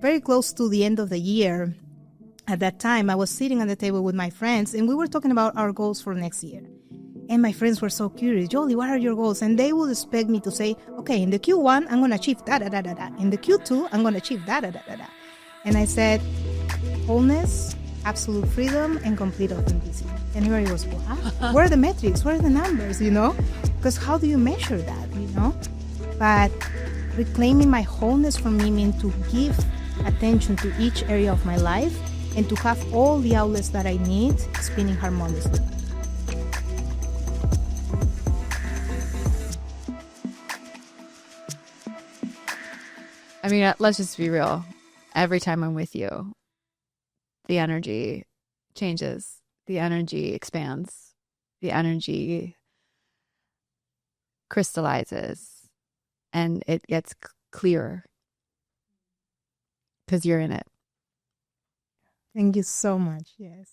very close to the end of the year. At that time, I was sitting at the table with my friends, and we were talking about our goals for next year. And my friends were so curious, Yoly, what are your goals? And they would expect me to say, okay, in the Q1, I'm going to achieve da-da-da-da-da. In the Q2, I'm going to achieve da-da-da-da-da. And I said, wholeness, absolute freedom, and complete authenticity. And everybody was, what? Where are the metrics? Where are the numbers, Because how do you measure that, But reclaiming my wholeness for me means to give attention to each area of my life and to have all the outlets that I need spinning harmoniously. I mean, let's just be real. Every time I'm with you, the energy changes. The energy expands. The energy crystallizes. And it gets clearer because you're in it. Thank you so much. Yes.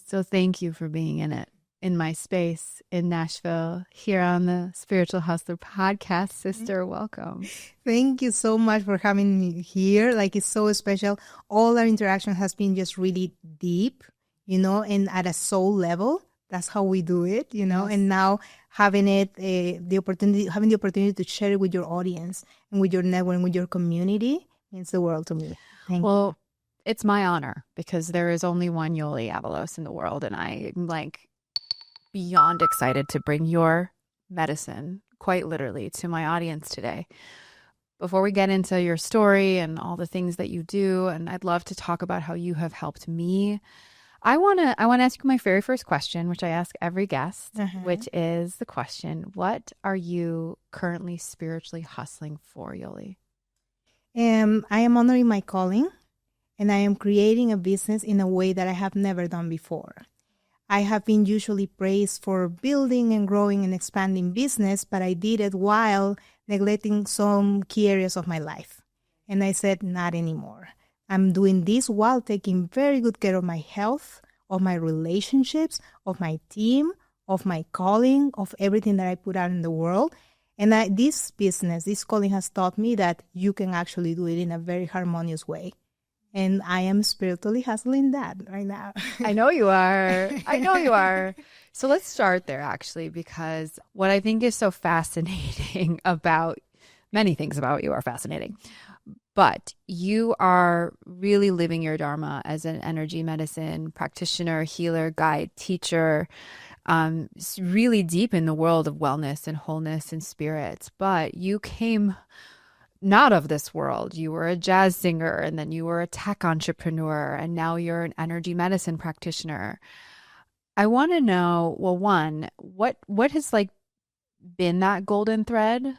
So thank you for being in it, in my space in Nashville, here on the Spiritual Hustler podcast. Sister, welcome. Thank you so much for having me here. Like, it's so special. All our interaction has been just really deep, and at a soul level. That's how we do it, Yes. And now having the opportunity to share it with your audience and with your network and with your community means the world to me. Thank you. It's my honor because there is only one Yoli Avalos in the world, and I'm beyond excited to bring your medicine, quite literally, to my audience today. Before we get into your story and all the things that you do, and I'd love to talk about how you have helped me, I want to ask you my very first question, which I ask every guest, which is the question, what are you currently spiritually hustling for, Yoly? I am honoring my calling, and I am creating a business in a way that I have never done before. I have been usually praised for building and growing and expanding business, but I did it while neglecting some key areas of my life. And I said, not anymore. I'm doing this while taking very good care of my health, of my relationships, of my team, of my calling, of everything that I put out in the world. And this business, this calling has taught me that you can actually do it in a very harmonious way. And I am spiritually hustling that right now. I know you are. I know you are. So let's start there, actually, because what I think is so fascinating about many things about you are fascinating. But you are really living your dharma as an energy medicine practitioner, healer, guide, teacher, really deep in the world of wellness and wholeness and spirits. But you came not of this world. You were a jazz singer, and then you were a tech entrepreneur, and now you're an energy medicine practitioner. I want to know, well, one, what has been that golden thread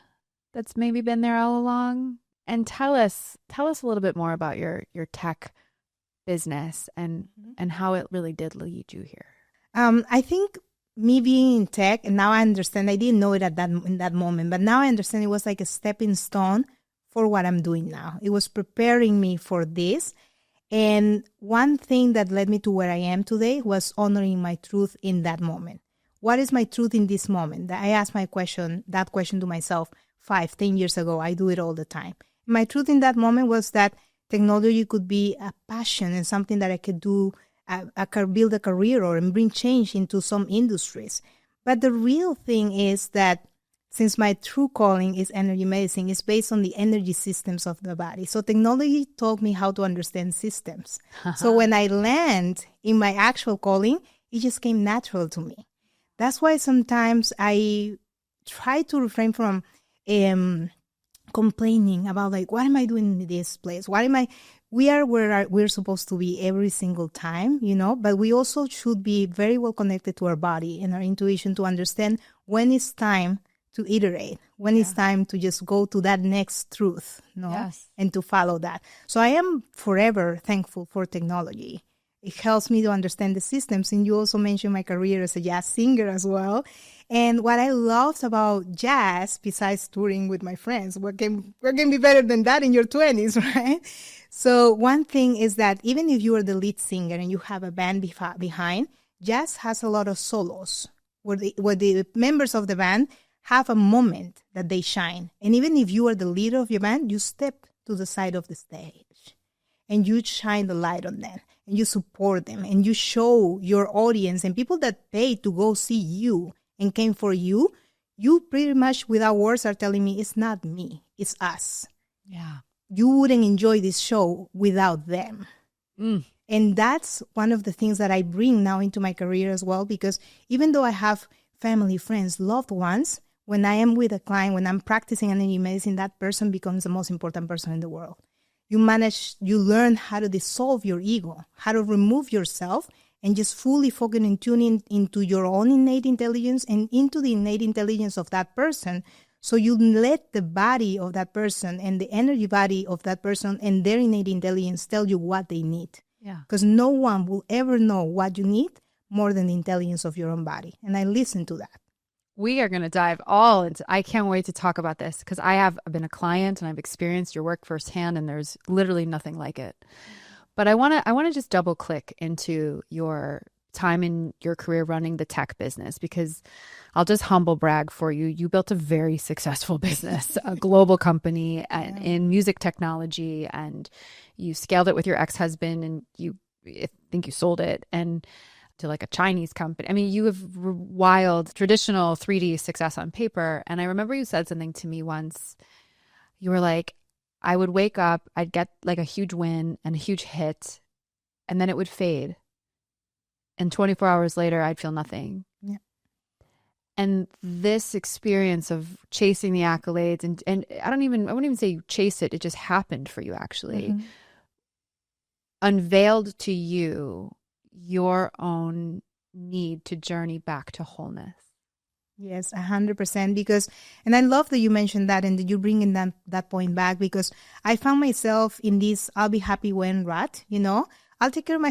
that's maybe been there all along? And tell us a little bit more about your tech business and how it really did lead you here. I think me being in tech, and now I understand, I didn't know it in that moment, but now I understand it was like a stepping stone for what I'm doing now. It was preparing me for this. And one thing that led me to where I am today was honoring my truth in that moment. What is my truth in this moment? I asked that question to myself 5-10 years ago. I do it all the time. My truth in that moment was that technology could be a passion and something that I could do, I could build a career and bring change into some industries. But the real thing is that since my true calling is energy medicine, it's based on the energy systems of the body. So technology taught me how to understand systems. So when I land in my actual calling, it just came natural to me. That's why sometimes I try to refrain from complaining about what am I doing in this place? We are where we're supposed to be every single time, but we also should be very well connected to our body and our intuition to understand when it's time to iterate, when it's time to just go to that next truth, and to follow that. So I am forever thankful for technology. It helps me to understand the systems. And you also mentioned my career as a jazz singer as well. And what I loved about jazz, besides touring with my friends, what can be better than that in your 20s, right? So one thing is that even if you are the lead singer and you have a band behind, jazz has a lot of solos where the members of the band have a moment that they shine. And even if you are the leader of your band, you step to the side of the stage. and you shine the light on them and you support them and you show your audience and people that pay to go see you and came for you, you pretty much without words are telling me it's not me, it's us. Yeah. You wouldn't enjoy this show without them. And that's one of the things that I bring now into my career as well, because even though I have family, friends, loved ones, when I am with a client, when I'm practicing energy medicine, that person becomes the most important person in the world. You learn how to dissolve your ego, how to remove yourself and just fully focus and tune in into your own innate intelligence and into the innate intelligence of that person. So you let the body of that person and the energy body of that person and their innate intelligence tell you what they need. Yeah. Because no one will ever know what you need more than the intelligence of your own body. And I listen to that. We are going to dive all into, I can't wait to talk about this because I have been a client and I've experienced your work firsthand and there's literally nothing like it. But I want to just double click into your time in your career running the tech business, because I'll just humble brag for you. You built a very successful business, a global company in music technology, and you scaled it with your ex-husband and I think you sold it and to like a Chinese company. I mean, you have wild traditional 3D success on paper. And I remember you said something to me once. You were like, I would wake up, I'd get like a huge win and a huge hit, and then it would fade. And 24 hours later, I'd feel nothing. Yeah. And this experience of chasing the accolades and I wouldn't even say you chase it. It just happened for you actually. Unveiled to you your own need to journey back to wholeness. Yes, 100%. Because, and I love that you mentioned that and that you bring in that point back, because I found myself in this I'll be happy when rut, I'll take care of my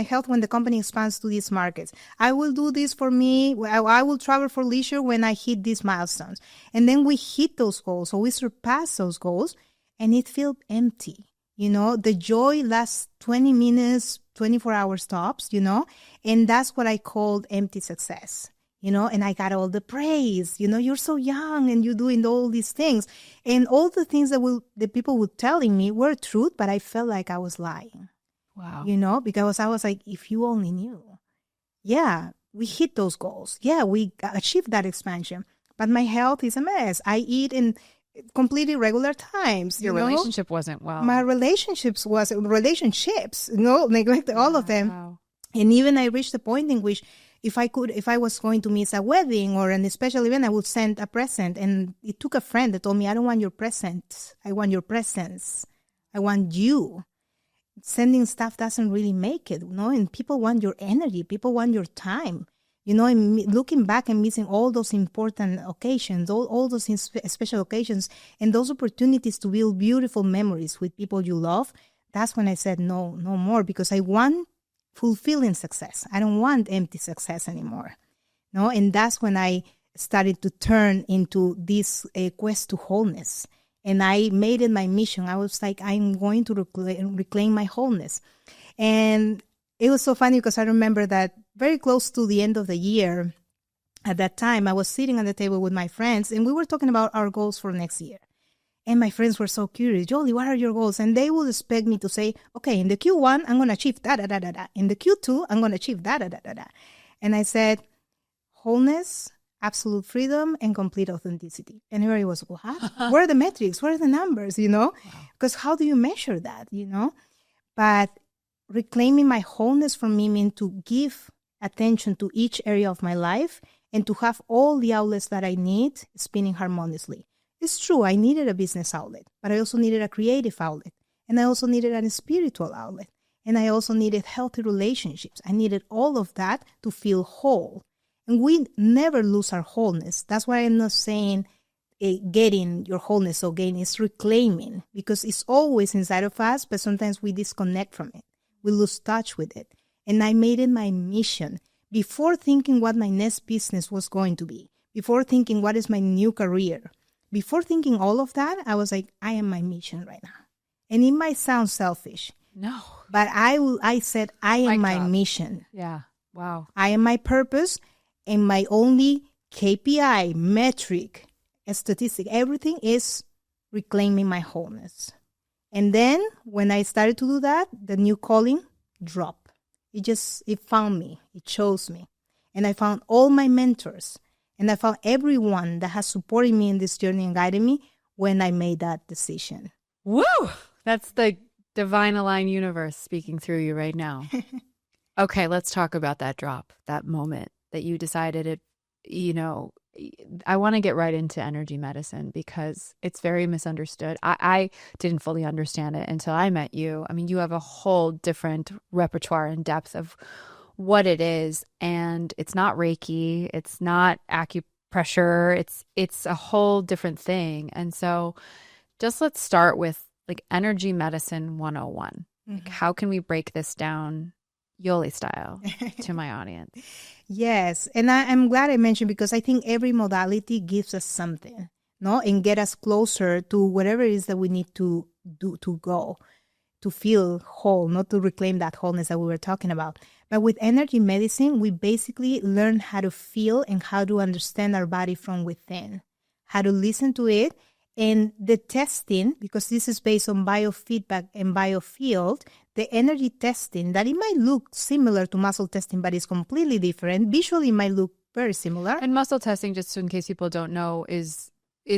health when the company expands to these markets. I will do this for me. I will travel for leisure when I hit these milestones. And then we hit those goals, or we surpass those goals, and it feels empty. The joy lasts 20 minutes, 24 hours tops, and that's what I called empty success, and I got all the praise, you're so young and you're doing all these things. And all the things that the people were telling me were truth, but I felt like I was lying. Wow. Because I was like, if you only knew. Yeah, we hit those goals. Yeah, we achieved that expansion, but my health is a mess. I eat in completely regular times. Your relationship wasn't well. My relationships, neglected all of them. Wow. And even I reached a point in which if I was going to miss a wedding or an special event, I would send a present. And it took a friend that told me, I don't want your present. I want your presence. I want you. Sending stuff doesn't really make it, and people want your energy. People want your time. And looking back and missing all those important occasions, all those special occasions, and those opportunities to build beautiful memories with people you love, that's when I said no more, because I want fulfilling success. I don't want empty success anymore. And that's when I started to turn into this quest to wholeness. And I made it my mission. I was like, I'm going to reclaim my wholeness. And it was so funny because I remember that very close to the end of the year, at that time, I was sitting at the table with my friends and we were talking about our goals for next year. And my friends were so curious, Yoly, what are your goals? And they would expect me to say, okay, in the Q1, I'm going to achieve da-da-da-da-da. In the Q2, I'm going to achieve da-da-da-da-da. And I said, wholeness, absolute freedom, and complete authenticity. And everybody was, what? Where are the metrics? Where are the numbers? Because how do you measure that? But reclaiming my wholeness for me meant to give attention to each area of my life and to have all the outlets that I need spinning harmoniously. It's true, I needed a business outlet, but I also needed a creative outlet. And I also needed a spiritual outlet. And I also needed healthy relationships. I needed all of that to feel whole. And we never lose our wholeness. That's why I'm not saying getting your wholeness or gain. It's reclaiming, because it's always inside of us, but sometimes we disconnect from it. We lose touch with it. And I made it my mission. Before thinking what my next business was going to be, before thinking what is my new career, before thinking all of that, I was like, I am my mission right now. And it might sound selfish. No. But I said, I am my mission. Yeah. Wow. I am my purpose. And my only KPI, metric, statistic, everything is reclaiming my wholeness. And then when I started to do that, the new calling dropped. It found me. It chose me. And I found all my mentors. And I found everyone that has supported me in this journey and guided me when I made that decision. Woo! That's the divine aligned universe speaking through you right now. Okay, let's talk about that drop, that moment that you decided it, I want to get right into energy medicine because it's very misunderstood. I didn't fully understand it until I met you. I mean, you have a whole different repertoire and depth of what it is, and it's not Reiki, it's not acupressure, it's a whole different thing. And so just let's start with like energy medicine 101. Like, how can we break this down Yoly style to my audience? Yes. And I'm glad I mentioned, because I think every modality gives us something, no, and get us closer to whatever it is that we need to do to go, to feel whole, not to reclaim that wholeness that we were talking about. But with energy medicine, we basically learn how to feel and how to understand our body from within, how to listen to it. And the testing, because this is based on biofeedback and biofield, the energy testing, that it might look similar to muscle testing, but it's completely different. Visually, it might look very similar. And muscle testing, just in case people don't know, is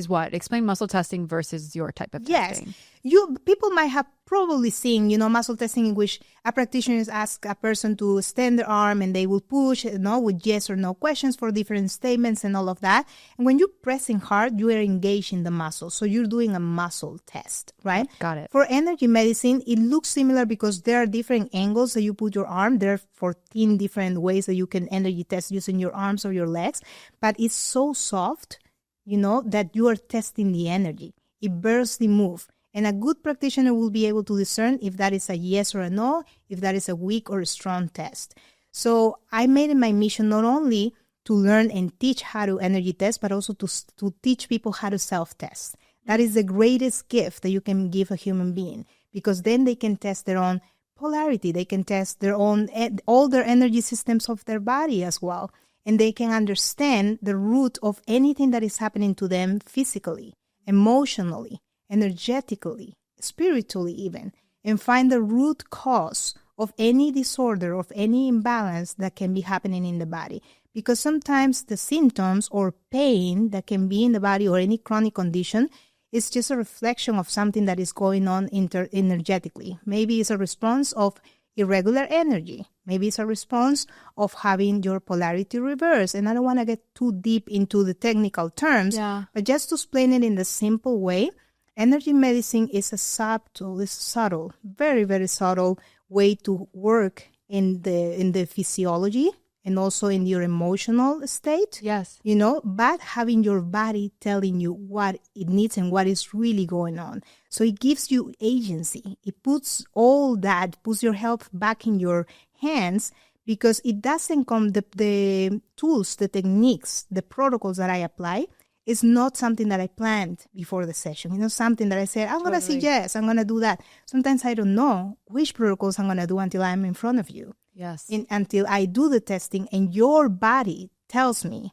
what? Explain muscle testing versus your type of testing. Yes. People might have probably seen, muscle testing in which a practitioner asks a person to extend their arm and they will push, with yes or no questions for different statements and all of that. And when you're pressing hard, you are engaging the muscle. So you're doing a muscle test, right? Got it. For energy medicine, it looks similar because there are different angles that you put your arm. There are 14 different ways that you can energy test using your arms or your legs. But it's so soft, that you are testing the energy. It bursts the move. And a good practitioner will be able to discern if that is a yes or a no, if that is a weak or a strong test. So I made it my mission not only to learn and teach how to energy test, but also to teach people how to self-test. That is the greatest gift that you can give a human being, because then they can test their own polarity. They can test their own, all their energy systems of their body as well. And they can understand the root of anything that is happening to them physically, emotionally, energetically, spiritually even, and find the root cause of any disorder, of any imbalance that can be happening in the body. Because sometimes the symptoms or pain that can be in the body or any chronic condition is just a reflection of something that is going on energetically. Maybe it's a response of irregular energy. Maybe it's a response of having your polarity reversed. And I don't want to get too deep into the technical terms, but just to explain it in the simple way, energy medicine is a subtle, very, very subtle way to work in the physiology and also in your emotional state. Yes. But having your body telling you what it needs and what is really going on. So it gives you agency. It puts your health back in your hands, because it doesn't come, the tools, the techniques, the protocols that I apply is not something that I planned before the session. Something that I said, I'm going to say yes, I'm going to do that. Sometimes I don't know which protocols I'm going to do until I'm in front of you. Yes. Until I do the testing and your body tells me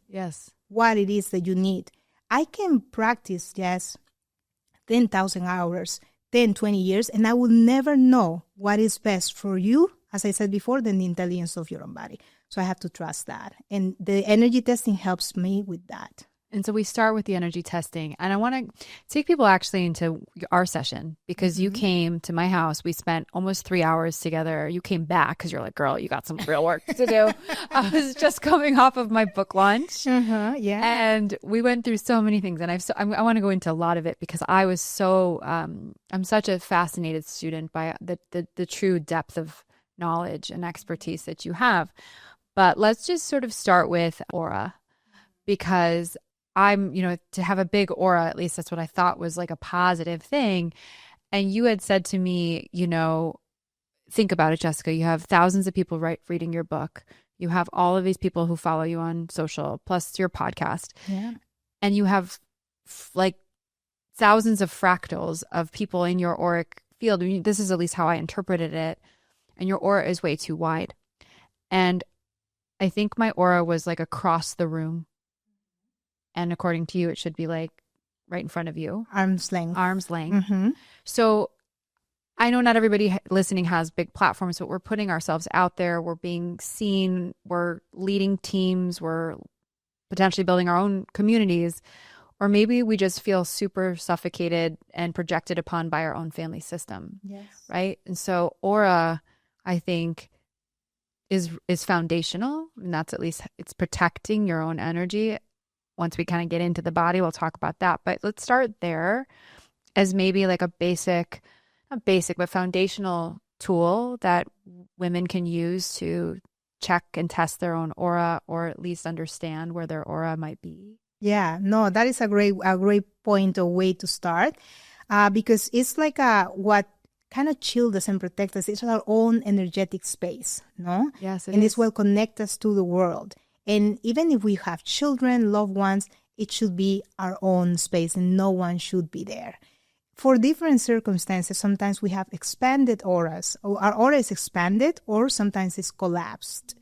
what it is that you need. I can practice, 10,000 hours, 10, 20 years, and I will never know what is best for you, as I said before, than the intelligence of your own body. So I have to trust that. And the energy testing helps me with that. And so we start with the energy testing. And I want to take people actually into our session, because you came to my house. We spent almost 3 hours together. You came back because you're like, girl, you got some real work to do. I was just coming off of my book launch. And we went through so many things. And I want to go into a lot of it, because I was so, I'm such a fascinated student by the true depth of knowledge and expertise that you have. But let's just sort of start with aura, because I'm, to have a big aura, at least that's what I thought was like a positive thing. And you had said to me, think about it, Jessica, you have thousands of people reading your book. You have all of these people who follow you on social, plus your podcast. Yeah. And you have like thousands of fractals of people in your auric field. I mean, this is at least how I interpreted it. And your aura is way too wide. And I think my aura was like across the room. And according to you, it should be like right in front of you. Arm's length. Arm's length. So I know not everybody listening has big platforms, but we're putting ourselves out there. We're being seen. We're leading teams. We're potentially building our own communities. Or maybe we just feel super suffocated and projected upon by our own family system. Yes. Right. And so aura, I think, is foundational. And that's at least it's protecting your own energy. Once we kind of get into the body, we'll talk about that. But let's start there as maybe like a basic, not basic, but foundational tool that women can use to check and test their own aura, or at least understand where their aura might be. Yeah, no, that is a great point or way to start, because it's like what kind of shield us and protect us. It's our own energetic space, no? Yes, and it's what connects us to the world. And even if we have children, loved ones, it should be our own space, and no one should be there. For different circumstances, sometimes we have expanded auras. Our aura is expanded, or sometimes it's collapsed.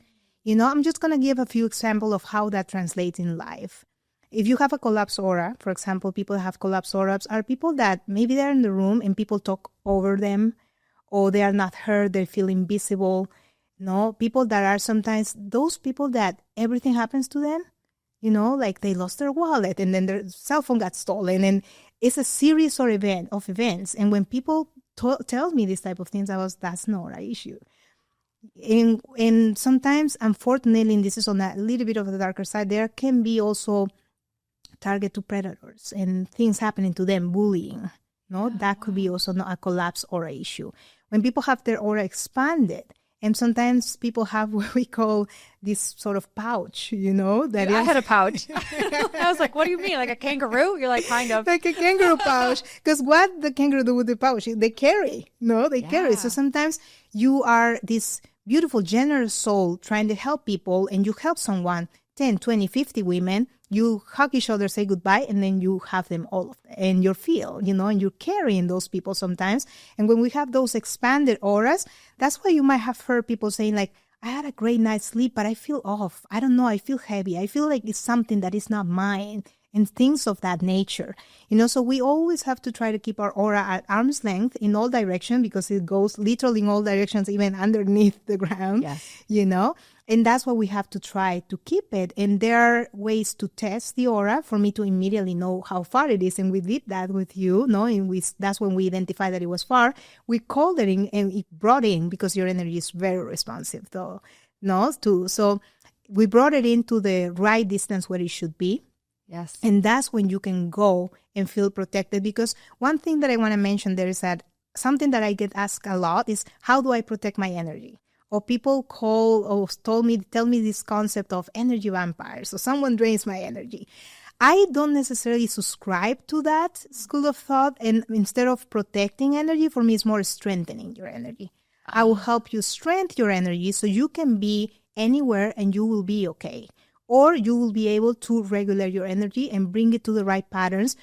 I'm just going to give a few examples of how that translates in life. If you have a collapsed aura, for example, people that have collapsed auras are people that maybe they're in the room and people talk over them, or they are not heard, they feel invisible. People that are sometimes those people that everything happens to them, like they lost their wallet and then their cell phone got stolen, and it's a series of events. And when people tell me this type of things, that's not an issue. And sometimes, unfortunately, and this is on a little bit of the darker side, there can be also target to predators and things happening to them, bullying. That could be also not a collapse aura issue. When people have their aura expanded, and sometimes people have what we call this sort of pouch, that I had a pouch. I was like, what do you mean? Like a kangaroo? You're like, kind of. Like a kangaroo pouch. Because what the kangaroo do with the pouch? They carry. They carry. So sometimes you are this beautiful, generous soul trying to help people, and you help someone, 10, 20, 50 women, you hug each other, say goodbye, and then you have them all in your field, and you're carrying those people sometimes. And when we have those expanded auras, that's why you might have heard people saying like, I had a great night's sleep, but I feel off. I don't know. I feel heavy. I feel like it's something that is not mine, and things of that nature. So we always have to try to keep our aura at arm's length in all directions, because it goes literally in all directions, even underneath the ground, yes. And that's what we have to try to keep it. And there are ways to test the aura for me to immediately know how far it is. And we did that with you, and that's when we identified that it was far. We called it in, and it brought in, because your energy is very responsive, though, so we brought it into the right distance where it should be. Yes. And that's when you can go and feel protected. Because one thing that I want to mention there is that something that I get asked a lot is, how do I protect my energy? Or people tell me this concept of energy vampires. So someone drains my energy. I don't necessarily subscribe to that school of thought. And instead of protecting energy, for me, it's more strengthening your energy. I will help you strengthen your energy so you can be anywhere and you will be okay. Or you will be able to regulate your energy and bring it to the right patterns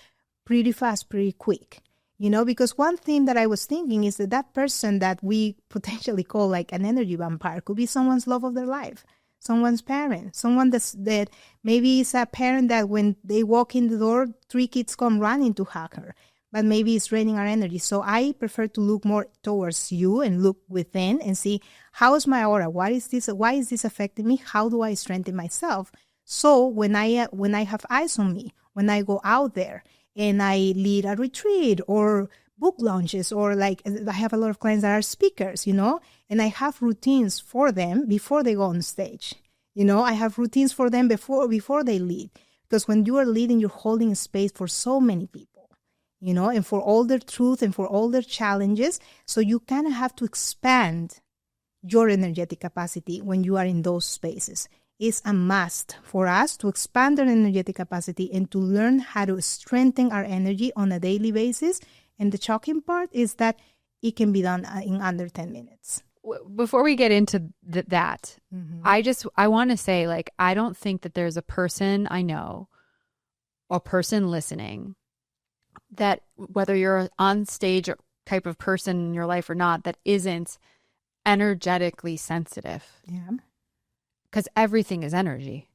pretty fast, pretty quick. Because one thing that I was thinking is that person that we potentially call like an energy vampire could be someone's love of their life, someone's parent, someone that maybe is a parent that when they walk in the door, 3 kids come running to hug her, but maybe it's draining our energy. So I prefer to look more towards you and look within and see, how is my aura? Why is this affecting me? How do I strengthen myself? So when I have eyes on me, when I go out there, and I lead a retreat or book launches, or like I have a lot of clients that are speakers, and I have routines for them before they go on stage. I have routines for them before they lead. Because when you are leading, you're holding space for so many people, and for all their truth and for all their challenges. So you kind of have to expand your energetic capacity when you are in those spaces. It's a must for us to expand our energetic capacity and to learn how to strengthen our energy on a daily basis. And the shocking part is that it can be done in under 10 minutes. Before we get into that, Mm-hmm. I want to say, like, I don't think that there's a person I know or person listening that, whether you're an on stage type of person in your life or not, that isn't energetically sensitive. Yeah. Because everything is energy.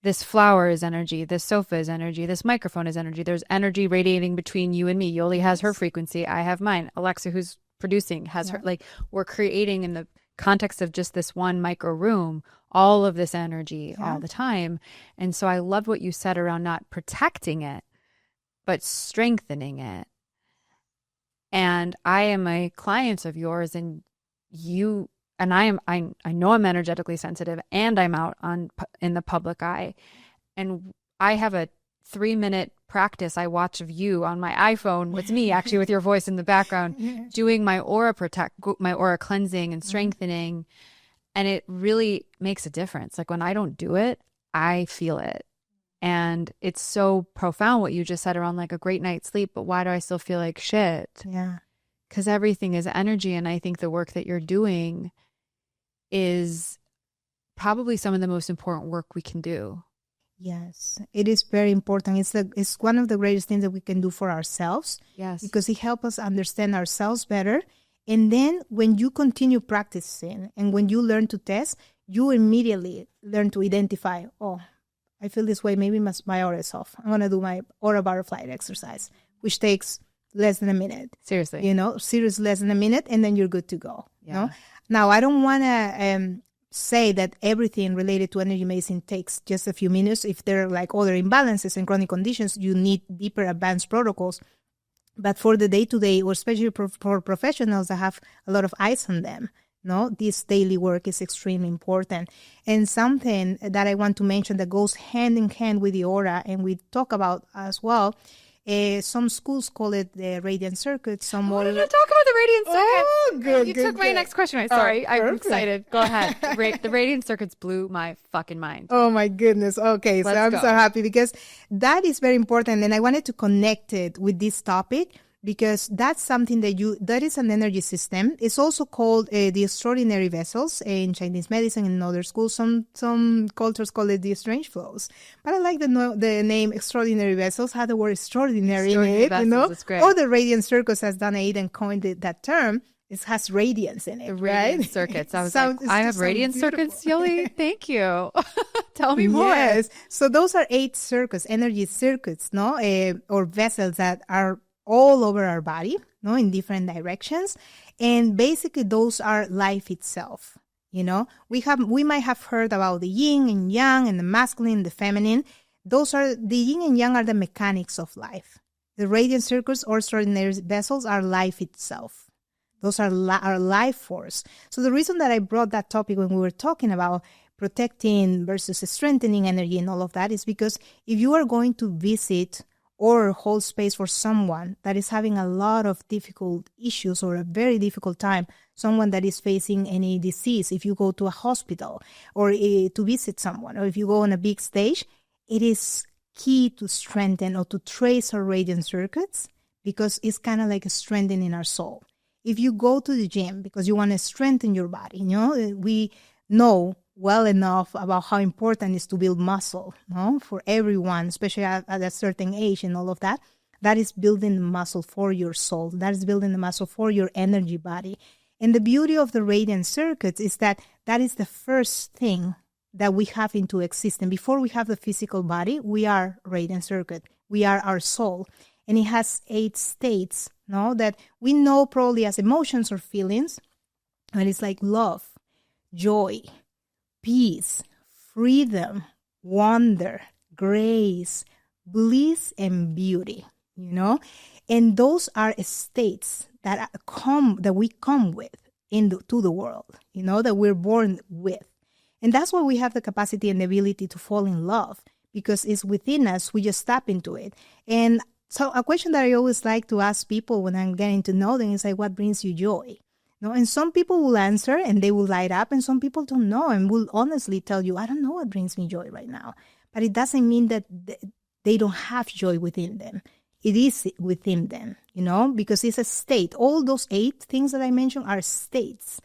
This flower is energy. This sofa is energy. This microphone is energy. There's energy radiating between you and me. Yoli has her frequency. I have mine. Alexa, who's producing has her, like we're creating in the context of just this one micro room, all of this energy all the time. And so I loved what you said around not protecting it, but strengthening it. And I am a client of yours, and you and I know I'm energetically sensitive, and I'm out in the public eye. And I have a 3-minute practice I watch of you on my iPhone with me, actually, with your voice in the background, doing my aura cleansing and strengthening. And it really makes a difference. Like when I don't do it, I feel it. And it's so profound what you just said around like a great night's sleep, but why do I still feel like shit? Yeah. Because everything is energy. And I think the work that you're doing is probably some of the most important work we can do. Yes, it is very important. It's one of the greatest things that we can do for ourselves. Yes. Because it helps us understand ourselves better. And then when you continue practicing and when you learn to test, you immediately learn to identify, oh, I feel this way. Maybe my aura is off. I'm going to do my aura butterfly exercise, which takes less than a minute. Seriously. Seriously less than a minute, and then you're good to go. Yeah. Now, I don't want to say that everything related to energy medicine takes just a few minutes. If there are like other imbalances and chronic conditions, you need deeper advanced protocols. But for the day-to-day, or especially for professionals that have a lot of eyes on them, this daily work is extremely important. And something that I want to mention that goes hand in hand with the aura, and we talk about as well, some schools call it the radiance circuit. Some wanted to talk about the radiance circuit. Oh, good. You took my next question. Sorry, I'm excited. Go ahead. The radiance circuits blew my fucking mind. Oh my goodness. Okay, so I'm so happy because that is very important, and I wanted to connect it with this topic because that's something that is an energy system. It's also called the extraordinary vessels in Chinese medicine and in other schools. Some cultures call it the strange flows. But I like the name extraordinary vessels, had the word extraordinary in it, vessels, it's great. Or the radiant circles, as Donna Eden coined that term. It has radiance in it, radiant right? Circuits. I was I have radiant circuits, Yoly. Thank you. Tell me more. Yes. So those are 8 circuits, energy circuits, or vessels that are all over our body, in different directions. And basically those are life itself. We might have heard about the yin and yang and the masculine, the feminine. The yin and yang are the mechanics of life. The radiant circles or extraordinary vessels are life itself. Those are our life force. So the reason that I brought that topic when we were talking about protecting versus strengthening energy and all of that is because if you are going to visit or hold space for someone that is having a lot of difficult issues or a very difficult time, someone that is facing any disease, if you go to a hospital or to visit someone, or if you go on a big stage, it is key to strengthen or to trace our radiant circuits because it's kind of like a strengthening our soul. If you go to the gym because you want to strengthen your body, we know well enough about how important it is to build muscle, for everyone, especially at a certain age and all of that. That is building the muscle for your soul. That is building the muscle for your energy body. And the beauty of the radiant circuits is that is the first thing that we have into existence. Before we have the physical body, we are radiant circuit. We are our soul. And it has 8 states, that we know probably as emotions or feelings. And it's like love, joy, peace, freedom, wonder, grace, bliss, and beauty, And those are states that we come with to the world, that we're born with. And that's why we have the capacity and the ability to fall in love, because it's within us. We just tap into it. And so a question that I always like to ask people when I'm getting to know them is like, what brings you joy? And some people will answer and they will light up, and some people don't know and will honestly tell you, I don't know what brings me joy right now. But it doesn't mean that they don't have joy within them. It is within them, because it's a state. All those 8 things that I mentioned are states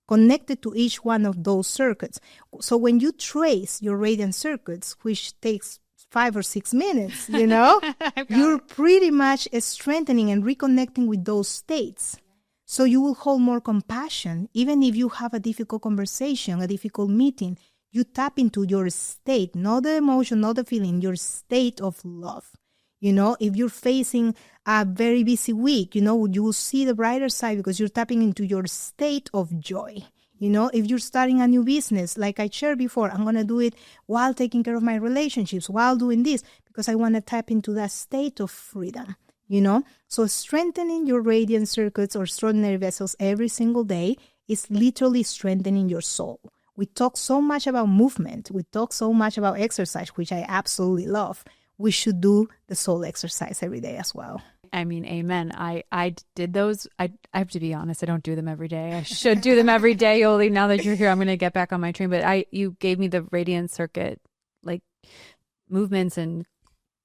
connected to each one of those circuits. So when you trace your radiant circuits, which takes 5 or 6 minutes, you're pretty much strengthening and reconnecting with those states. So you will hold more compassion. Even if you have a difficult conversation, a difficult meeting, you tap into your state, not the emotion, not the feeling, your state of love. If you're facing a very busy week, you will see the brighter side because you're tapping into your state of joy. If you're starting a new business, like I shared before, I'm going to do it while taking care of my relationships, while doing this, because I want to tap into that state of freedom, So strengthening your radiant circuits or extraordinary vessels every single day is literally strengthening your soul. We talk so much about movement. We talk so much about exercise, which I absolutely love. We should do the soul exercise every day as well. I mean, amen. I did those. I have to be honest, I don't do them every day. I should do them every day, Yoly. Now that you're here, I'm going to get back on my train. But you gave me the radiant circuit, like movements and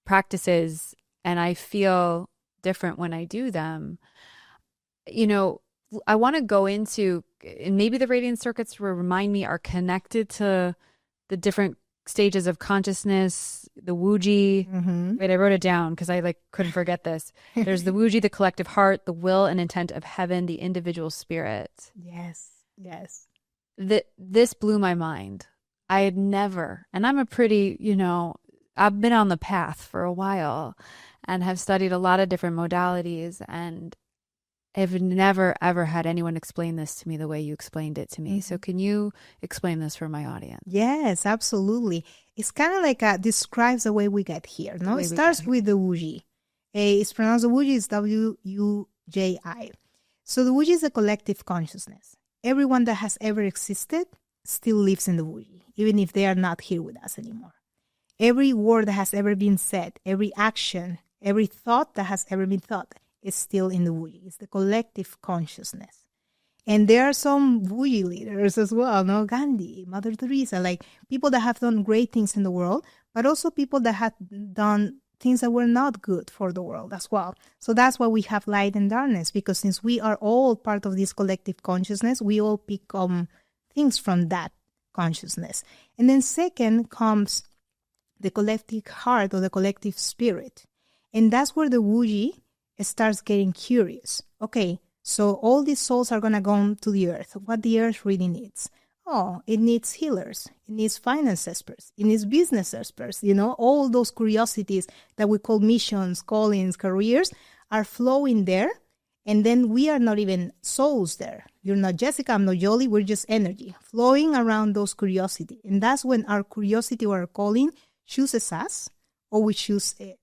practices, and I feel different when I do them. I want to go into, and maybe the radiant circuits will remind me are connected to the different stages of consciousness, the Wuji. Mm-hmm. Wait, I wrote it down because I couldn't forget this. There's the Wuji, the collective heart, the will and intent of heaven, the individual spirit. Yes. This blew my mind. I had never, and I'm a pretty, I've been on the path for a while and have studied a lot of different modalities, and I've never, ever had anyone explain this to me the way you explained it to me. Mm-hmm. So can you explain this for my audience? Yes, absolutely. It's kind of like describes the way we get here. No, it starts with the Wuji. It's pronounced, the Wuji is W-U-J-I. So the Wuji is a collective consciousness. Everyone that has ever existed still lives in the Wuji, even if they are not here with us anymore. Every word that has ever been said, every action, every thought that has ever been thought, is still in the Wuji. It's the collective consciousness. And there are some Wuji leaders as well, no? Gandhi, Mother Teresa, like people that have done great things in the world, but also people that have done things that were not good for the world as well. So that's why we have light and darkness, because since we are all part of this collective consciousness, we all pick things from that consciousness. And then second comes the collective heart or the collective spirit. And that's where the Wuji starts getting curious. Okay, so all these souls are going to go to the earth. What the earth really needs. Oh, it needs healers. It needs finance experts. It needs business experts. All those curiosities that we call missions, callings, careers are flowing there. And then we are not even souls there. You're not Jessica, I'm not Yoly. We're just energy flowing around those curiosity. And that's when our curiosity or our calling chooses us, or we choose it,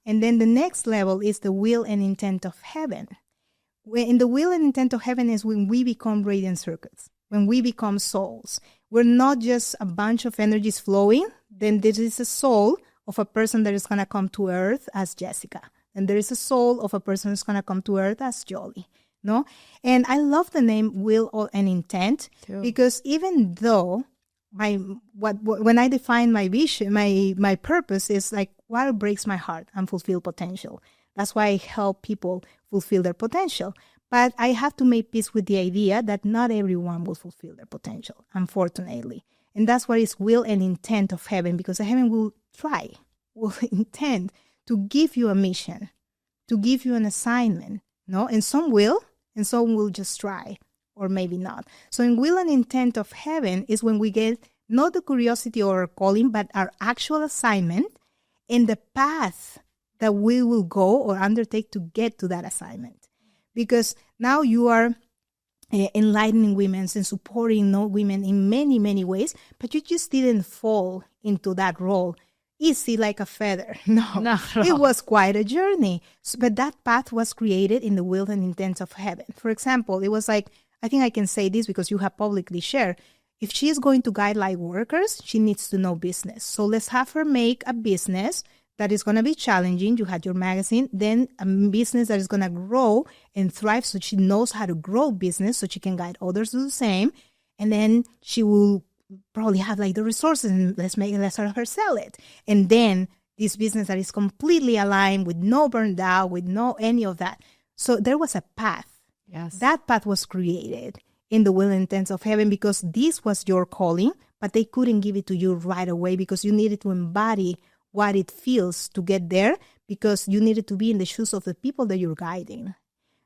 And then the next level is the will and intent of heaven. In the will and intent of heaven is when we become radiant circuits, when we become souls. We're not just a bunch of energies flowing. Then there is a soul of a person that is going to come to earth as Jessica. And there is a soul of a person who's going to come to earth as Yoly. No? And I love the name will and intent too, because even though when I define my vision, my purpose is like what breaks my heart and fulfill potential. That's why I help people fulfill their potential. But I have to make peace with the idea that not everyone will fulfill their potential, unfortunately. And that's what is will and intent of heaven, because heaven will intend to give you a mission, to give you an assignment, no? And some will, and some will just try, or maybe not. So in will and intent of heaven is when we get not the curiosity or our calling, but our actual assignment and the path that we will go or undertake to get to that assignment. Because now you are enlightening women and supporting women in many, many ways, but you just didn't fall into that role easy like a feather. No. It was quite a journey. But that path was created in the will and intent of heaven. For example, it was like, I think I can say this because you have publicly shared, if she is going to guide light workers, she needs to know business. So let's have her make a business that is going to be challenging. You had your magazine, then a business that is going to grow and thrive, so she knows how to grow business so she can guide others to do the same. And then she will probably have like the resources, and let's have her sell it. And then this business that is completely aligned with no burned out, with no any of that. So there was a path. Yes. That path was created in the will and intent of heaven because this was your calling, but they couldn't give it to you right away because you needed to embody what it feels to get there, because you needed to be in the shoes of the people that you're guiding.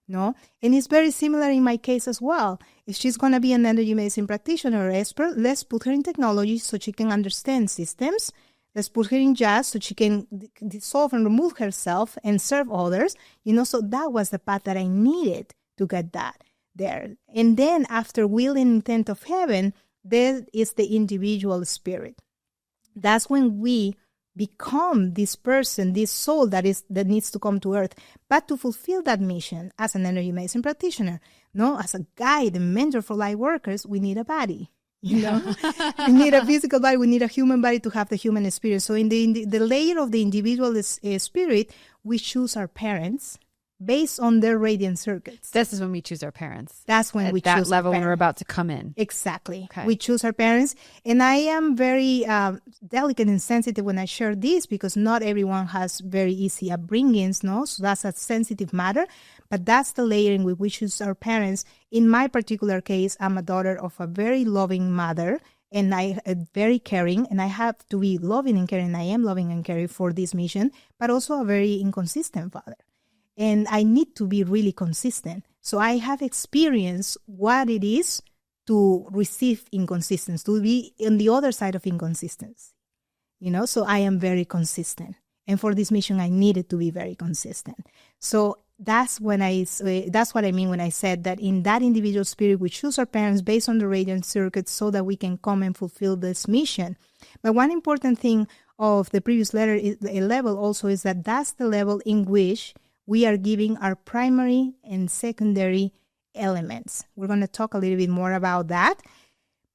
No? And it's very similar in my case as well. If she's going to be an energy medicine practitioner or expert, let's put her in technology so she can understand systems, Let's put her in jazz so she can dissolve and remove herself and serve others. So that was the path that I needed to get that there. And then after will and intent of heaven, there is the individual spirit. That's when we become this person, this soul that needs to come to earth. But to fulfill that mission as an energy medicine practitioner, as a guide and mentor for light workers, we need a body. We need a physical body. We need a human body to have the human experience. So in the layer of the individual spirit, we choose our parents based on their radiant circuits. This is when we choose our parents. That's when we choose that level when we're about to come in. Exactly. Okay. We choose our parents. And I am very delicate and sensitive when I share this because not everyone has very easy upbringings, So that's a sensitive matter. But that's the layer in which we choose our parents. In my particular case, I'm a daughter of a very loving mother and I very caring, and I have to be loving and caring. I am loving and caring for this mission, but also a very inconsistent father. And I need to be really consistent. So I have experienced what it is to receive inconsistency, to be on the other side of inconsistency. So I am very consistent. And for this mission, I needed to be very consistent. So that's what I mean when I said that in that individual spirit, we choose our parents based on the radiant circuits so that we can come and fulfill this mission. But one important thing of the previous level also is that that's the level in which we are giving our primary and secondary elements. We're going to talk a little bit more about that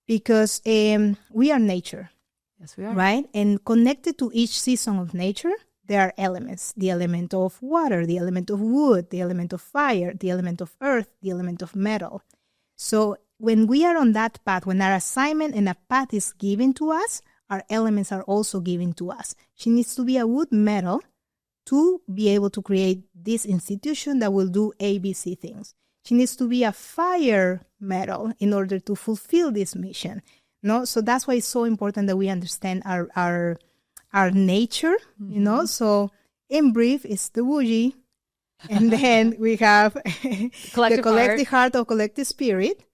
because we are nature. Yes, we are. Right? And connected to each season of nature, there are elements. The element of water, the element of wood, the element of fire, the element of earth, the element of metal. So when we are on that path, when our assignment and a path is given to us, our elements are also given to us. She needs to be a wood metal to be able to create this institution that will do ABC things. She needs to be a fire metal in order to fulfill this mission. So that's why it's so important that we understand our nature, So in brief, it's the Wuji. And then we have the collective heart or collective spirit.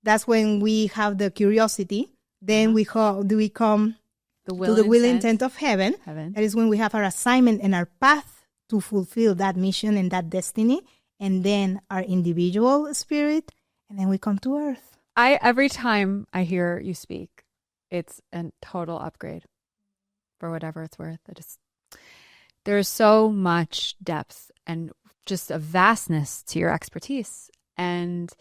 That's when we have the curiosity. Then we come to the will intent of heaven. That is when we have our assignment and our path to fulfill that mission and that destiny. And then our individual spirit. And then we come to earth. Every time I hear you speak, it's a total upgrade for whatever it's worth. There's so much depth and just a vastness to your expertise. And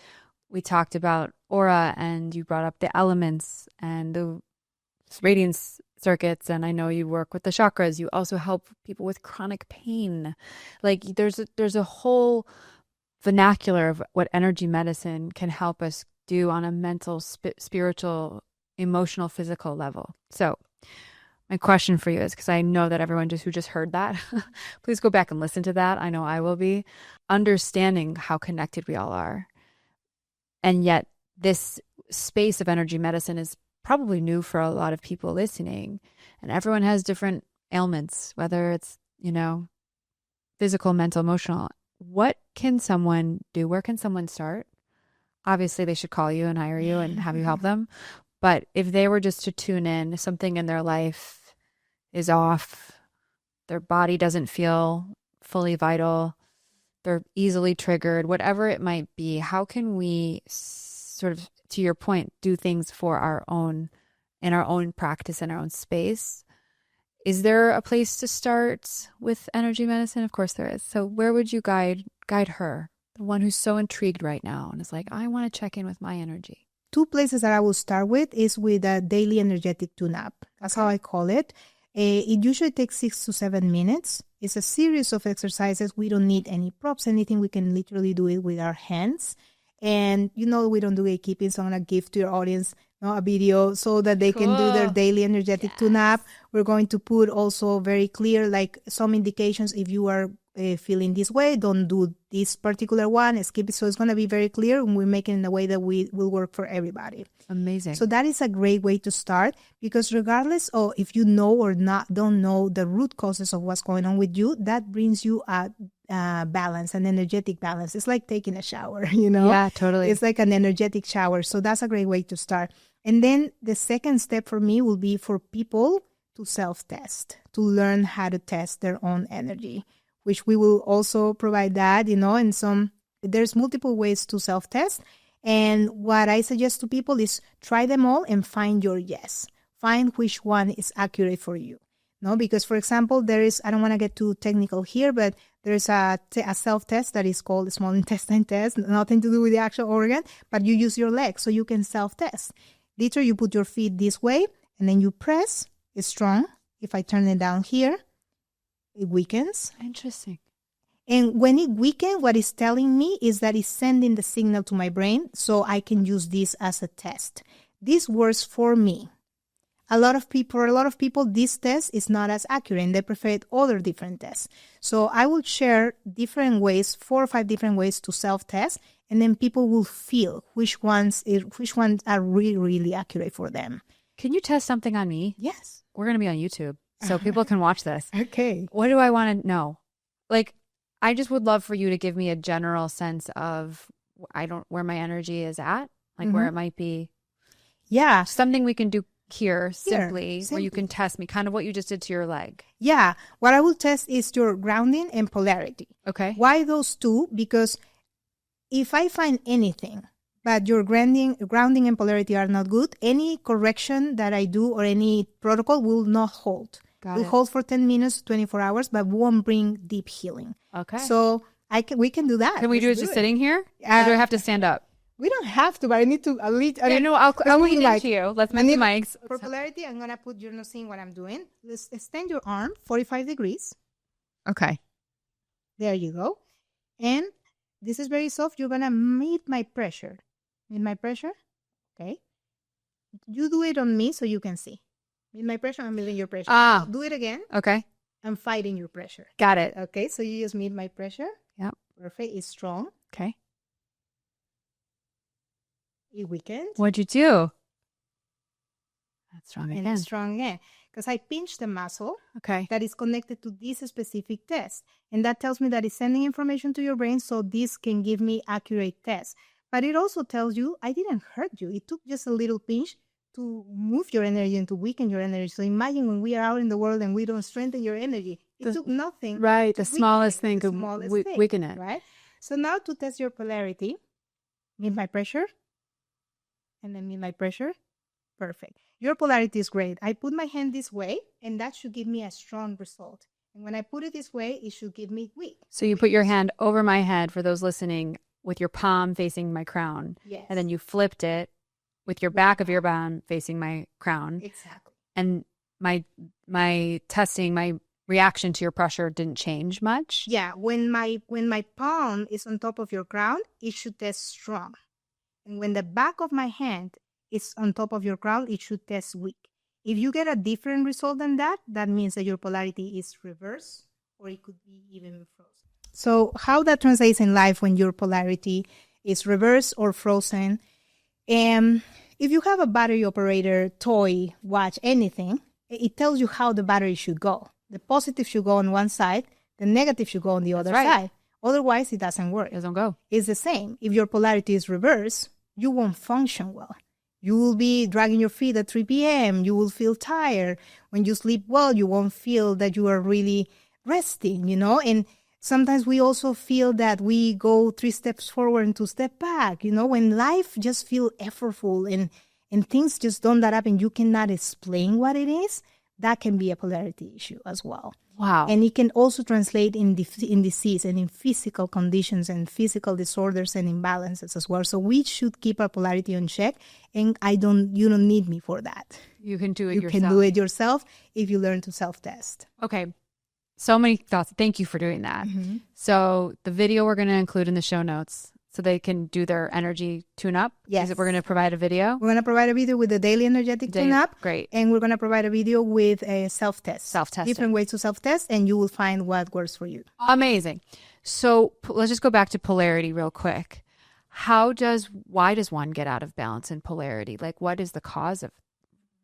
we talked about aura, and you brought up the elements and the radiance circuits, and I know you work with the chakras. You also help people with chronic pain. Like there's a whole vernacular of what energy medicine can help us do on a mental, spiritual, emotional, physical level. So my question for you is, because I know that everyone who just heard that, please go back and listen to that. I know I will be. Understanding how connected we all are. And yet this space of energy medicine is probably new for a lot of people listening. And everyone has different ailments, whether it's, physical, mental, emotional. What can someone do? Where can someone start? Obviously, they should call you and hire you and have you help them. But if they were just to tune in, something in their life is off, their body doesn't feel fully vital, they're easily triggered, whatever it might be, how can we sort of, to your point, do things for our own, in our own practice, in our own space? Is there a place to start with energy medicine? Of course there is. So where would you guide her? The one who's so intrigued right now and is like, I want to check in with my energy. 2 places that I will start with is with a daily energetic tune-up. That's how I call it. It usually takes 6 to 7 minutes. It's a series of exercises. We don't need any props, anything. We can literally do it with our hands. And we don't do gatekeeping, so I'm going to give to your audience a video so that they can do their daily energetic tune-up. We're going to put also very clear, like some indications. If you are feeling this way, don't do this particular one, skip it. So it's going to be very clear, and we're making it in a way that will work for everybody. Amazing. So that is a great way to start, because regardless of if you know or don't know the root causes of what's going on with you, that brings you a balance, an energetic balance. It's like taking a shower, Yeah, totally. It's like an energetic shower. So that's a great way to start. And then the second step for me will be for people to self-test, to learn how to test their own energy, which we will also provide that, and there's multiple ways to self-test. And what I suggest to people is try them all and find your yes. Find which one is accurate for you. No, because for example, I don't want to get too technical here, but there's a self-test that is called the small intestine test, nothing to do with the actual organ, but you use your legs so you can self-test. Literally, you put your feet this way and then you press. It's strong. If I turn it down here, it weakens. Interesting. And when it weakens, what it's telling me is that it's sending the signal to my brain so I can use this as a test. This works for me. For a lot of people, this test is not as accurate and they prefer other different tests. So I will share different ways, 4 or 5 different ways to self-test, and then people will feel which ones are really, really accurate for them. Can you test something on me? Yes. We're going to be on YouTube, so people can watch this. Okay. What do I want to know? I just would love for you to give me a general sense of where my energy is at, where it might be. Yeah. Something we can do here simply, where you can test me, kind of what you just did to your leg. Yeah. What I will test is your grounding and polarity. Okay. Why those two? Because if I find anything, but your grounding and polarity are not good, any correction that I do or any protocol will not hold. Will hold for 10 minutes, 24 hours, but won't bring deep healing. Okay. So we can do that. Can we do it just sitting here? Or do I have to stand up? We don't have to, but I need to at least. I'll lean into you. Let's make the mics. For polarity, I'm gonna put. You're not seeing what I'm doing. Let's extend your arm 45 degrees. Okay. There you go. And this is very soft. You're gonna meet my pressure. Meet my pressure. Okay. You do it on me so you can see. Meet my pressure. I'm meeting your pressure. Do it again. Okay. I'm fighting your pressure. Got it. Okay. So you just meet my pressure. Yep. Perfect. It's strong. Okay. It weakened. What'd you do? That's strong again. And it's strong again. Because I pinched the muscle that is connected to this specific test. And that tells me that it's sending information to your brain so this can give me accurate tests. But it also tells you, I didn't hurt you. It took just a little pinch to move your energy and to weaken your energy. So imagine when we are out in the world and we don't strengthen your energy. It took nothing. Right. The smallest thing could weaken it. Right. So now to test your polarity, meet my pressure. And then meet my pressure. Perfect. Your polarity is great. I put my hand this way, and that should give me a strong result. And when I put it this way, it should give me weak. So you put your hand over my head, for those listening, with your palm facing my crown. Yes. And then you flipped it with your back of your palm facing my crown. Exactly. And my testing, my reaction to your pressure didn't change much. Yeah. When my palm is on top of your crown, it should test strong. And when the back of my hand is on top of your crown, it should test weak. If you get a different result than that, that means that your polarity is reversed, or it could be even frozen. So how that translates in life when your polarity is reversed or frozen. If you have a battery operator, toy, watch, anything, it tells you how the battery should go. The positive should go on one side, the negative should go on the other side. Otherwise, it doesn't work. It doesn't go. It's the same. If your polarity is reversed, you won't function well. You will be dragging your feet at 3 p.m. You will feel tired. When you sleep well, you won't feel that you are really resting, And sometimes we also feel that we go 3 steps forward and 2 steps back, when life just feels effortful and things just don't add up and you cannot explain what it is, that can be a polarity issue as well. Wow. And it can also translate in disease and in physical conditions and physical disorders and imbalances as well. So we should keep our polarity on check. And you don't need me for that. You can do it yourself. You can do it yourself if you learn to self-test. Okay. So many thoughts. Thank you for doing that. Mm-hmm. So the video we're going to include in the show notes so they can do their energy tune-up. Yes. We're going to provide a video. We're going to provide a video with the daily energetic tune-up. Great. And we're going to provide a video with a self-test. Self-testing. Different ways to self-test, and you will find what works for you. Amazing. So let's just go back to polarity real quick. Why does one get out of balance in polarity? What is the cause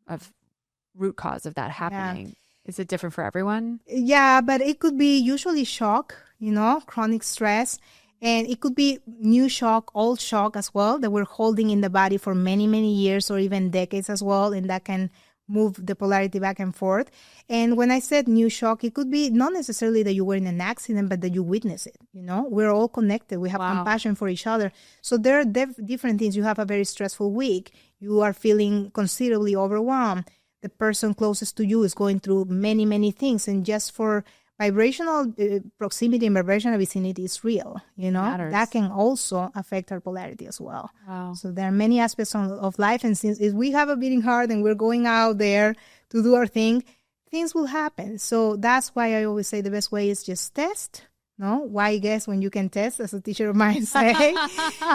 of root cause of that happening? Yeah. Is it different for everyone? Yeah, but it could be usually shock, chronic stress. And it could be new shock, old shock as well, that we're holding in the body for many, many years or even decades as well. And that can move the polarity back and forth. And when I said new shock, it could be not necessarily that you were in an accident, but that you witness it. We're all connected. We have compassion for each other. So there are different things. You have a very stressful week. You are feeling considerably overwhelmed. The person closest to you is going through many, many things. And just for vibrational proximity and vibrational vicinity is real, that can also affect our polarity as well. Wow. So there are many aspects of life. And since if we have a beating heart and we're going out there to do our thing, things will happen. So that's why I always say the best way is just test. No, why guess when you can test, as a teacher of mine say,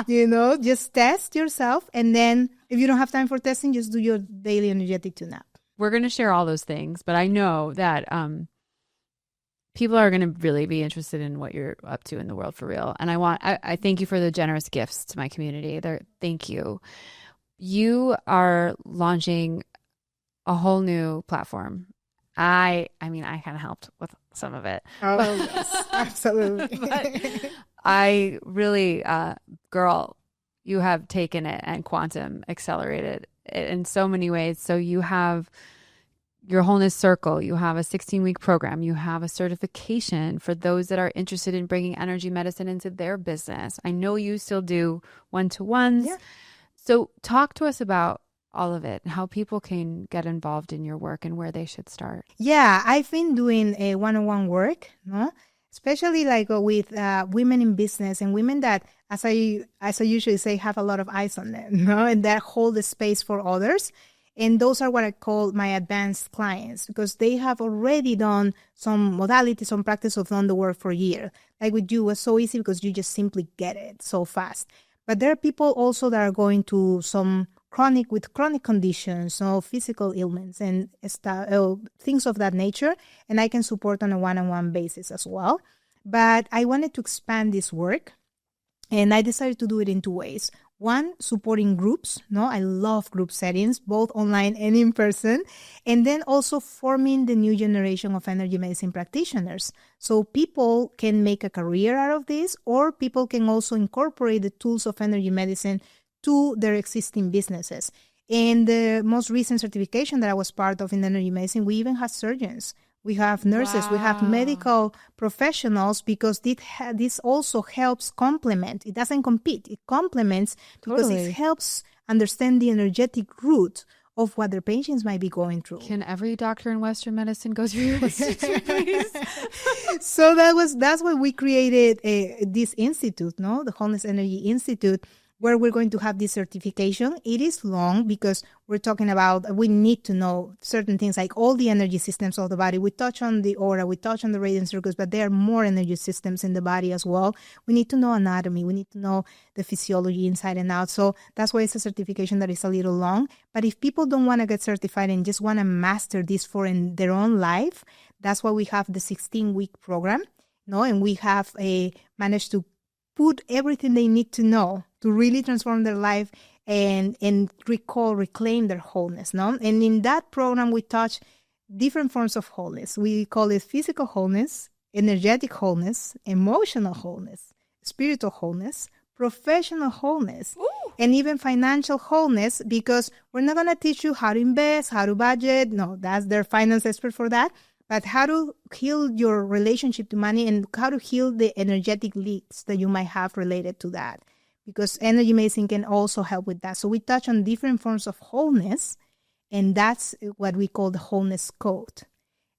just test yourself. And then if you don't have time for testing, just do your daily energetic tune-up. We're going to share all those things, but I know that people are going to really be interested in what you're up to in the world for real. And I thank you for the generous gifts to my community. Thank you. You are launching a whole new platform. I mean, I kind of helped with some of it. Oh, yes, absolutely. But I really, girl, you have taken it and quantum accelerated it in so many ways. So you have your wholeness circle, you have a 16-week program, you have a certification for those that are interested in bringing energy medicine into their business. I know you still do one-to-ones. Yeah. So talk to us about all of it and how people can get involved in your work and where they should start. Yeah, I've been doing a one-on-one work, especially like with women in business and women that, as I usually say, have a lot of eyes on them, and that hold the space for others. And those are what I call my advanced clients, because they have already done some modalities, some practice of done the work for a year. Like with you, it was so easy because you just simply get it so fast. But there are people also that are going to some chronic conditions, physical ailments and things of that nature. And I can support on a one-on-one basis as well. But I wanted to expand this work, and I decided to do it in two ways. One, supporting groups. I love group settings, both online and in person. And then also forming the new generation of energy medicine practitioners. So people can make a career out of this, or people can also incorporate the tools of energy medicine to their existing businesses. And the most recent certification that I was part of in energy medicine, we even have surgeons. We have nurses, we have medical professionals, because this also helps complement. It doesn't compete. It complements because it helps understand the energetic root of what their patients might be going through. Can every doctor in Western medicine go through your institute, please? So that's why we created this institute, the Wholeness Energy Institute, where we're going to have this certification. It is long because we're talking about, we need to know certain things like all the energy systems of the body. We touch on the aura, we touch on the radiance circles, but there are more energy systems in the body as well. We need to know anatomy. We need to know the physiology inside and out. So that's why it's a certification that is a little long. But if people don't want to get certified and just want to master this for in their own life, that's why we have the 16-week program, and we have managed to put everything they need to know to really transform their life and reclaim their wholeness. And in that program, we touch different forms of wholeness. We call it physical wholeness, energetic wholeness, emotional wholeness, spiritual wholeness, professional wholeness, and even financial wholeness, because we're not going to teach you how to invest, how to budget. No, that's their finance expert for that. But how to heal your relationship to money and how to heal the energetic leaks that you might have related to that. Because energy medicine can also help with that. So we touch on different forms of wholeness, and that's what we call the wholeness code.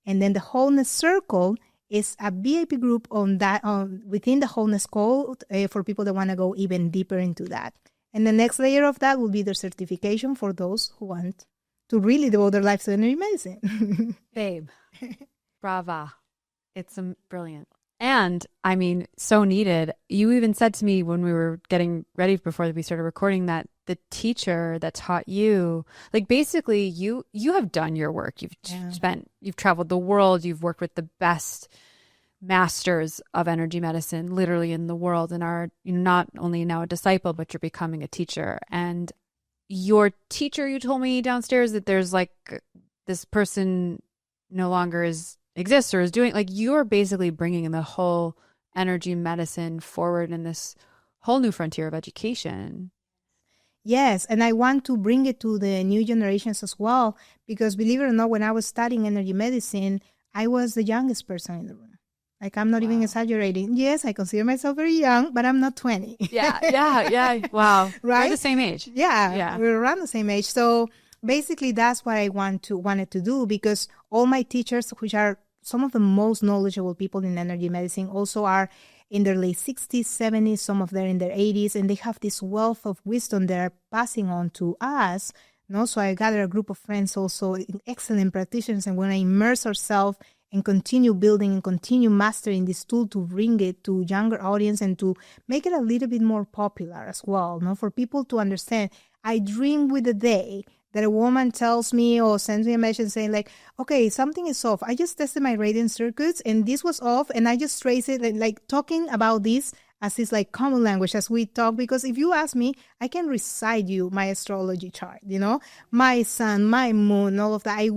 And then the wholeness circle is a VIP group on that within the wholeness code for people that want to go even deeper into that. And the next layer of that will be the certification for those who want to really devote their lives to energy medicine. Babe, brava. It's brilliant. And I mean, so needed. You even said to me when we were getting ready before we started recording that the teacher that taught you, like basically you have done your work. You've traveled the world. You've worked with the best masters of energy medicine literally in the world, and are not only now a disciple, but you're becoming a teacher. And your teacher, you told me downstairs that there's like this person no longer exists or is doing, like, you're basically bringing the whole energy medicine forward in this whole new frontier of education. Yes, and I want to bring it to the new generations as well, because believe it or not, when I was studying energy medicine, I was the youngest person in the room. Like, I'm not even exaggerating. Yes, I consider myself very young, but I'm not 20. Yeah. Wow. Right? We're the same age. Yeah, we're around the same age. So basically, that's what I wanted to do, because all my teachers, which are some of the most knowledgeable people in energy medicine, also are in their late 60s, 70s, some of them in their 80s, and they have this wealth of wisdom they're passing on to us. No, so I gather a group of friends also, excellent practitioners, and when I immerse ourselves and continue building and continue mastering this tool to bring it to younger audience and to make it a little bit more popular as well, no, for people to understand. I dream with the day that a woman tells me or sends me a message saying like, okay, something is off. I just tested my radiance circuits and this was off, and I just trace it, and like talking about this as is like common language as we talk, because if you ask me, I can recite you my astrology chart, my sun, my moon, all of that. I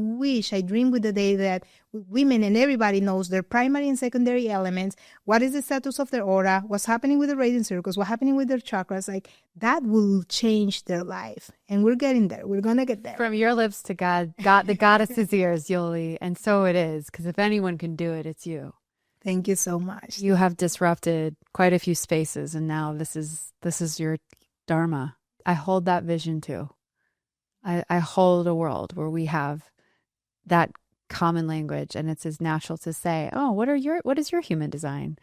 dream with the day that women and everybody knows their primary and secondary elements, what is the status of their aura, what's happening with the radiant circles, what's happening with their chakras. Like, that will change their life. And we're getting there. We're going to get there. From your lips to God, the goddess's ears, Yoly. And so it is, because if anyone can do it, it's you. Thank you so much. You have disrupted quite a few spaces, and now this is your dharma. I hold that vision too. I hold a world where we have that common language, and it's as natural to say, "Oh, what is your human design?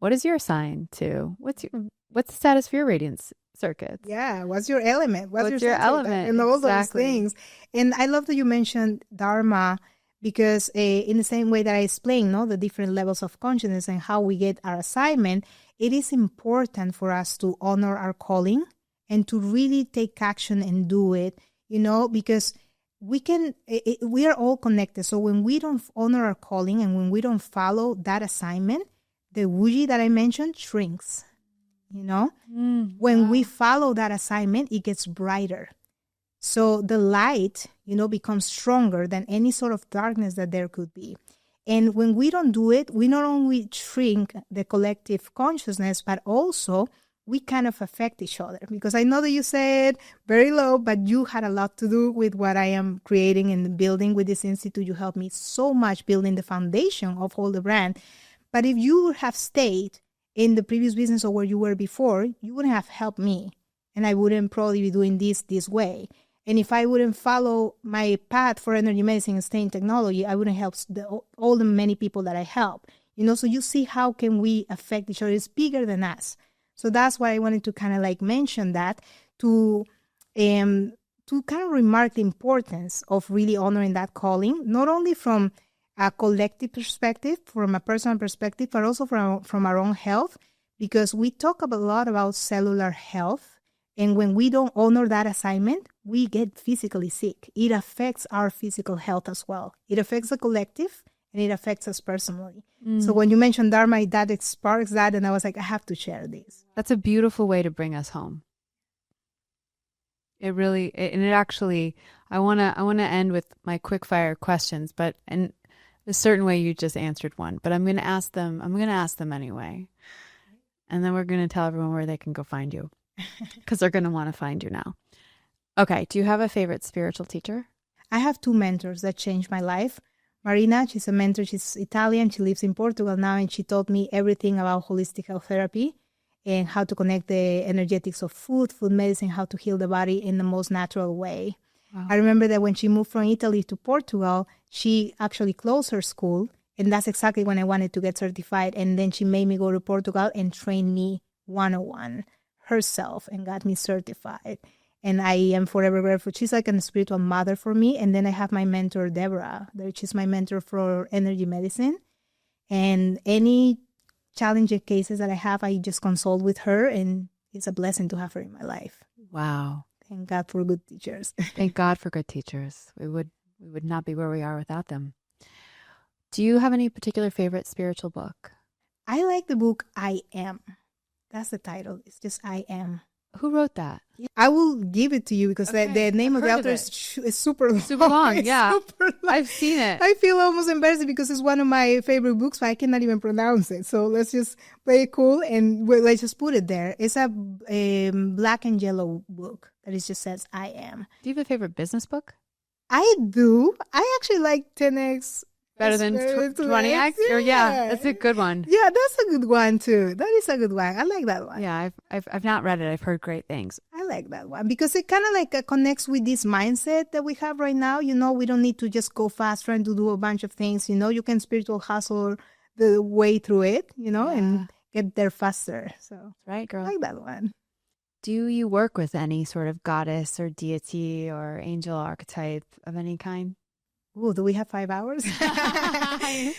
What is your sign too? What's the status of your radiance circuits? Yeah, what's your element? What's your element? And all those things." And I love that you mentioned dharma, because in the same way that I explained, the different levels of consciousness and how we get our assignment, it is important for us to honor our calling and to really take action and do it, because we are all connected. So when we don't honor our calling and when we don't follow that assignment, the Wuji that I mentioned shrinks, When we follow that assignment, it gets brighter. So the light, becomes stronger than any sort of darkness that there could be. And when we don't do it, we not only shrink the collective consciousness, but also we kind of affect each other. Because I know that you said very low, but you had a lot to do with what I am creating and building with this institute. You helped me so much building the foundation of all the brand. But if you would have stayed in the previous business or where you were before, you wouldn't have helped me. And I wouldn't probably be doing this way. And if I wouldn't follow my path for energy medicine and stay in technology, I wouldn't help all the many people that I help. So you see how can we affect each other? It's bigger than us. So that's why I wanted to kind of like mention that to kind of remark the importance of really honoring that calling, not only from a collective perspective, from a personal perspective, but also from our own health, because we talk a lot about cellular health. And when we don't honor that assignment, we get physically sick. It affects our physical health as well. It affects the collective and it affects us personally. So when you mentioned dharma, that sparks that. And I was like, I have to share this. That's a beautiful way to bring us home. It really, and it actually, I want to end with my quick fire questions, but in a certain way you just answered one, but I'm going to ask them anyway. And then we're going to tell everyone where they can go find you. Because they're going to want to find you now. Okay. Do you have a favorite spiritual teacher? I have two mentors that changed my life. Marina, she's a mentor. She's Italian. She lives in Portugal now, and she taught me everything about holistic health therapy and how to connect the energetics of food medicine, how to heal the body in the most natural way. Wow. I remember that when she moved from Italy to Portugal, she actually closed her school, and that's exactly when I wanted to get certified. And then she made me go to Portugal and train me 101. Herself and got me certified, and I am forever grateful. She's like a spiritual mother for me. And then I have my mentor Deborah, she's my mentor for energy medicine, and any challenging cases that I have, I just consult with her, and it's a blessing to have her in my life. Wow. Thank God for good teachers. Thank God for good teachers. We would not be where we are without them. Do you have any particular favorite spiritual book? I like the book I Am. That's the title. It's just I Am. Who wrote that? I will give it to you because the name of the author is super long. Super long, yeah. Super long. I've seen it. I feel almost embarrassed because it's one of my favorite books, but I cannot even pronounce it. So let's just play it cool and let's just put it there. It's a black and yellow book that it just says I am. Do you have a favorite business book? I do. I actually like 10x. Better than 20x? Yeah, that's a good one. Yeah, that's a good one too. That is a good one. I like that one. Yeah, I've not read it. I've heard great things. I like that one because it kind of like connects with this mindset that we have right now. You know, we don't need to just go fast trying to do a bunch of things. You know, you can spiritual hustle the way through it, you know, and get there faster. So, right, girl. I like that one. Do you work with any sort of goddess or deity or angel archetype of any kind? Oh, do we have 5 hours? I'm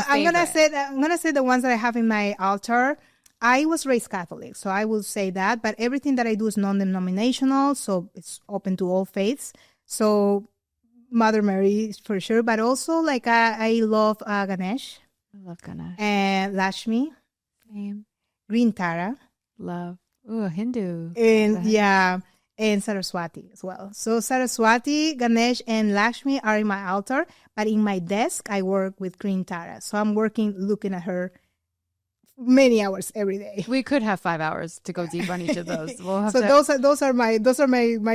gonna say the ones that I have in my altar. I was raised Catholic, so I will say that. But everything that I do is non-denominational, so it's open to all faiths. So Mother Mary for sure, but also like I love Ganesh. I love Ganesh and Lakshmi, Same. Green Tara, Love. Ooh, Hindu. and and Saraswati as well. So Saraswati, Ganesh, and Lakshmi are in my altar, but in my desk I work with Green Tara. So I'm looking at her many hours every day. We could have 5 hours to go deep on each of those. Those are my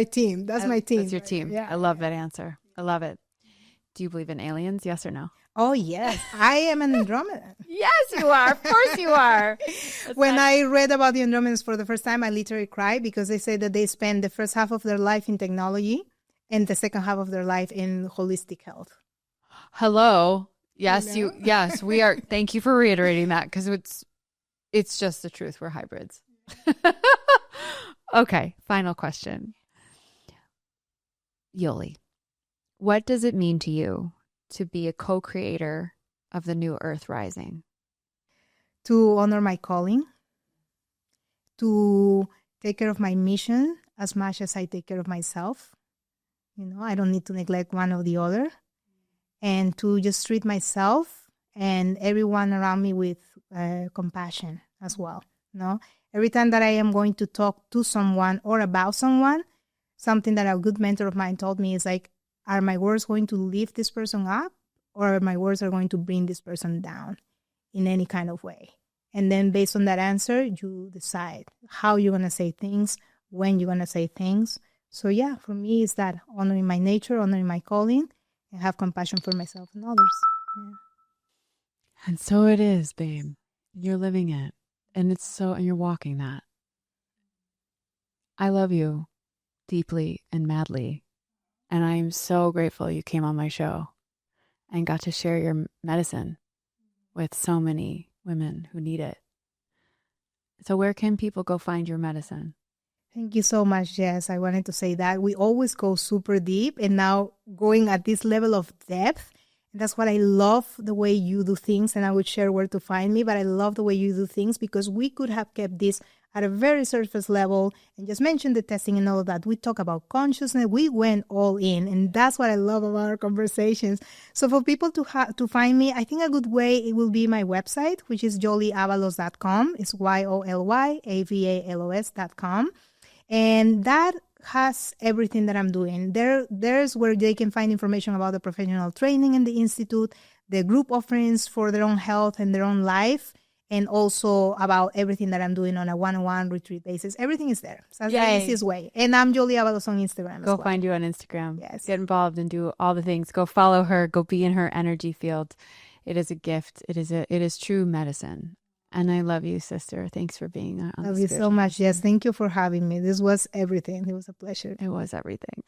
team. That's my team. That's your team. Yeah. I love that answer. I love it. Do you believe in aliens? Yes or no? Oh yes, I am an Andromedan. Yes, you are. Of course you are. When I read about the Andromedans for the first time, I literally cried because they say that they spend the first half of their life in technology and the second half of their life in holistic health. Hello. Yes, yes, we are. Thank you for reiterating that because it's just the truth. We're hybrids. Okay, final question. Yoly, what does it mean to you to be a co-creator of the new Earth Rising? To honor my calling, to take care of my mission as much as I take care of myself. You know, I don't need to neglect one or the other. And to just treat myself and everyone around me with compassion as well. You know, every time that I am going to talk to someone or about someone, something that a good mentor of mine told me is like, are my words going to lift this person up or my words are going to bring this person down in any kind of way? And then based on that answer, you decide how you're going to say things, when you're going to say things. So yeah, for me, it's that honoring my nature, honoring my calling, and have compassion for myself and others. Yeah. And so it is, babe. You're living it. And and you're walking that. I love you deeply and madly. And I am so grateful you came on my show and got to share your medicine with so many women who need it. So where can people go find your medicine? Thank you so much, Jess. I wanted to say that. We always go super deep and now going at this level of depth. And that's what I love, the way you do things. And I would share where to find me, but I love the way you do things because we could have kept this at a very surface level and just mentioned the testing and all of that. We talk about consciousness. We went all in, and that's what I love about our conversations. So for people to find me, I think a good way, it will be my website, which is YoliAvalos.com. It's YOLYAVALOS.com. And that has everything that I'm doing. There's where they can find information about the professional training in the Institute, the group offerings for their own health and their own life, and also about everything that I'm doing on a one-on-one retreat basis. Everything is there. So that's the easiest way. And I'm Yoli Avalos on Instagram. Go find you on Instagram. Yes. Get involved and do all the things. Go follow her. Go be in her energy field. It is a gift. It is true medicine. And I love you, sister. Thanks for being on. Love you so much. Yes, thank you for having me. This was everything. It was a pleasure. It was everything.